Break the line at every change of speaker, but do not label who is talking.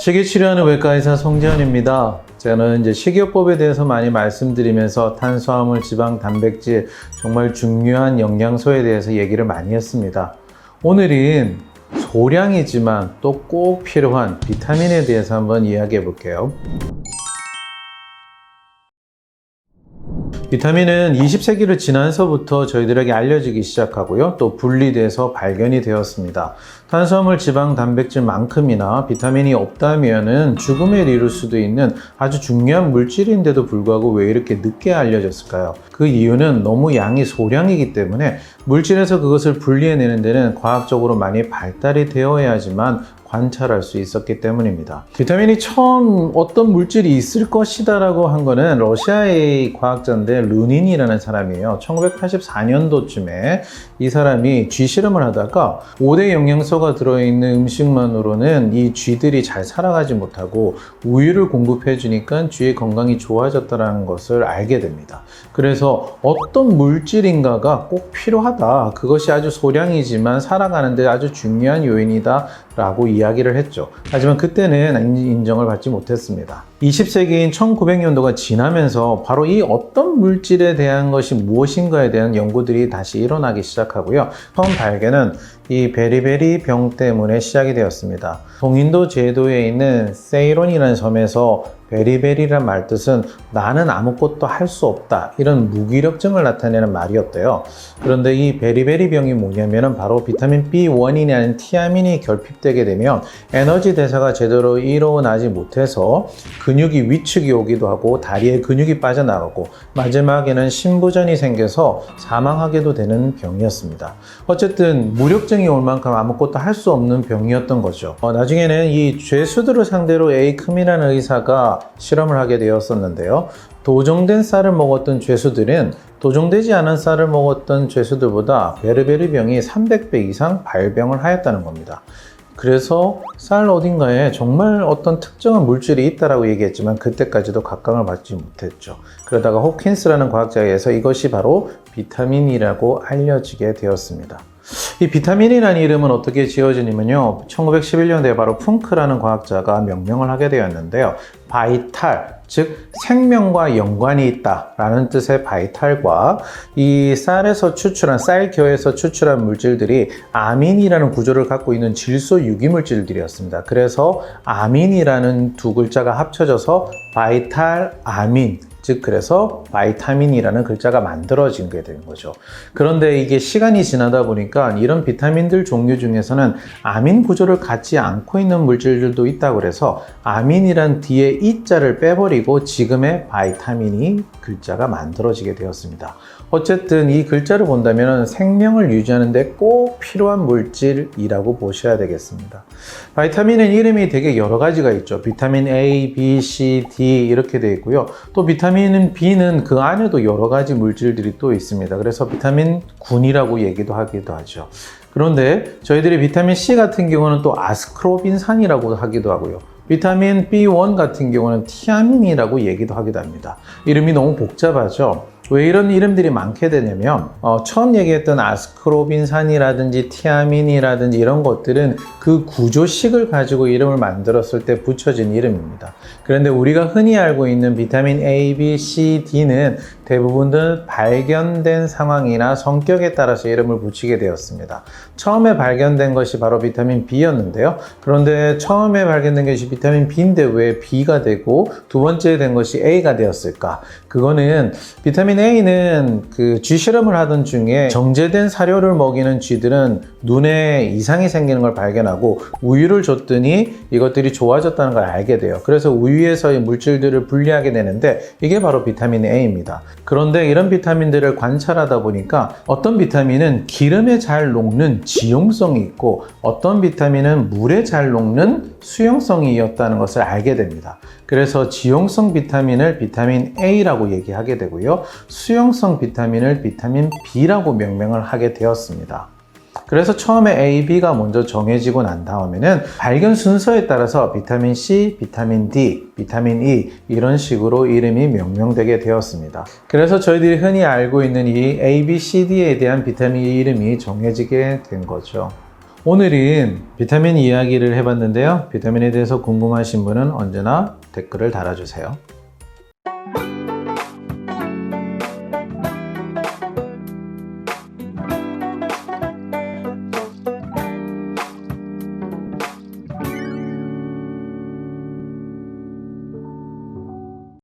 식이치료하는 외과의사 송재현입니다. 저는 이제 식이요법에 대해서 많이 말씀드리면서 탄수화물, 지방, 단백질 정말 중요한 영양소에 대해서 얘기를 많이 했습니다. 오늘은 소량이지만 또 꼭 필요한 비타민에 대해서 한번 이야기해 볼게요. 비타민은 20세기를 지나서부터 저희들에게 알려지기 시작하고요. 또 분리돼서 발견이 되었습니다. 탄수화물, 지방, 단백질만큼이나 비타민이 없다면 죽음에 이를 수도 있는 아주 중요한 물질인데도 불구하고 왜 이렇게 늦게 알려졌을까요? 그 이유는 너무 양이 소량이기 때문에 물질에서 그것을 분리해내는 데는 과학적으로 많이 발달이 되어야지만 관찰할 수 있었기 때문입니다. 비타민이 처음 어떤 물질이 있을 것이다 라고 한 거는 러시아의 과학자인데 루닌이라는 사람이에요. 1984년도쯤에 이 사람이 쥐 실험을 하다가 5대 영양소가 들어있는 음식만으로는 이 쥐들이 잘 살아가지 못하고 우유를 공급해 주니까 쥐의 건강이 좋아졌다는 것을 알게 됩니다. 그래서 어떤 물질인가가 꼭 필요하다. 그것이 아주 소량이지만 살아가는데 아주 중요한 요인이다 라고 이야기를 했죠. 하지만 그때는 인정을 받지 못했습니다. 20세기인 1900년도가 지나면서 바로 이 어떤 물질에 대한 것이 무엇인가에 대한 연구들이 다시 일어나기 시작하고요. 처음 발견은 이 베리베리 병 때문에 시작이 되었습니다. 동인도 제도에 있는 세이론이라는 섬에서 베리베리란 말 뜻은 나는 아무것도 할 수 없다 이런 무기력증을 나타내는 말이었대요. 그런데 이 베리베리 병이 뭐냐면 바로 비타민 B1이라는 티아민이 결핍되게 되면 에너지 대사가 제대로 일어나지 못해서 근육이 위축이 오기도 하고 다리에 근육이 빠져나가고 마지막에는 심부전이 생겨서 사망하게도 되는 병이었습니다. 어쨌든 무력증이 올 만큼 아무것도 할 수 없는 병이었던 거죠. 나중에는 이 죄수들을 상대로 에이큼이라는 의사가 실험을 하게 되었었는데요. 도종된 쌀을 먹었던 죄수들은 도종되지 않은 쌀을 먹었던 죄수들보다 베르베리 병이 300배 이상 발병을 하였다는 겁니다. 그래서 쌀 어딘가에 정말 어떤 특정한 물질이 있다라고 얘기했지만 그때까지도 각광을 받지 못했죠. 그러다가 호킨스라는 과학자에 의해서 이것이 바로 비타민이라고 알려지게 되었습니다. 이 비타민이라는 이름은 어떻게 지어지냐면요. 1911년도에 바로 풍크라는 과학자가 명명을 하게 되었는데요. 바이탈, 즉 생명과 연관이 있다라는 뜻의 바이탈과 이 쌀에서 추출한 쌀겨에서 추출한 물질들이 아민이라는 구조를 갖고 있는 질소 유기물질들이었습니다. 그래서 아민이라는 두 글자가 합쳐져서 바이탈 아민, 즉 그래서 바이타민이라는 글자가 만들어진 게 된 거죠. 그런데 이게 시간이 지나다 보니까 이런 비타민들 종류 중에서는 아민 구조를 갖지 않고 있는 물질들도 있다고 그래서 아민이란 뒤에 이자를 빼버리고 지금의 바이타민이 글자가 만들어지게 되었습니다. 어쨌든 이 글자를 본다면 생명을 유지하는 데 꼭 필요한 물질이라고 보셔야 되겠습니다. 바이타민은 이름이 되게 여러 가지가 있죠. 비타민 A, B, C, D 이렇게 되어 있고요. 또 비타민 B는 그 안에도 여러 가지 물질들이 또 있습니다. 그래서 비타민 군이라고 얘기도 하기도 하죠. 그런데 저희들이 비타민 C 같은 경우는 또 아스코르빈산이라고 하기도 하고요. 비타민 B1 같은 경우는 티아민이라고 얘기도 하기도 합니다. 이름이 너무 복잡하죠. 왜 이런 이름들이 많게 되냐면 처음 얘기했던 아스코르빈산이라든지 티아민이라든지 이런 것들은 그 구조식을 가지고 이름을 만들었을 때 붙여진 이름입니다. 그런데 우리가 흔히 알고 있는 비타민 A, B, C, D는 대부분들 발견된 상황이나 성격에 따라서 이름을 붙이게 되었습니다. 처음에 발견된 것이 바로 비타민 B였는데요. 그런데 처음에 발견된 것이 비타민 B인데 왜 B가 되고 두 번째 된 것이 A가 되었을까? 그거는 비타민 A는 그 쥐 실험을 하던 중에 정제된 사료를 먹이는 쥐들은 눈에 이상이 생기는 걸 발견하고 우유를 줬더니 이것들이 좋아졌다는 걸 알게 돼요. 그래서 우유에서의 물질들을 분리하게 되는데 이게 바로 비타민 A입니다. 그런데 이런 비타민들을 관찰하다 보니까 어떤 비타민은 기름에 잘 녹는 지용성이 있고 어떤 비타민은 물에 잘 녹는 수용성이었다는 것을 알게 됩니다. 그래서 지용성 비타민을 비타민 A라고 얘기하게 되고요. 수용성 비타민을 비타민 B라고 명명을 하게 되었습니다. 그래서 처음에 A, B가 먼저 정해지고 난 다음에는 발견 순서에 따라서 비타민 C, 비타민 D, 비타민 E 이런 식으로 이름이 명명되게 되었습니다. 그래서 저희들이 흔히 알고 있는 이 A, B, C, D에 대한 비타민 이름이 정해지게 된 거죠. 오늘은 비타민 이야기를 해봤는데요. 비타민에 대해서 궁금하신 분은 언제나 댓글을 달아주세요.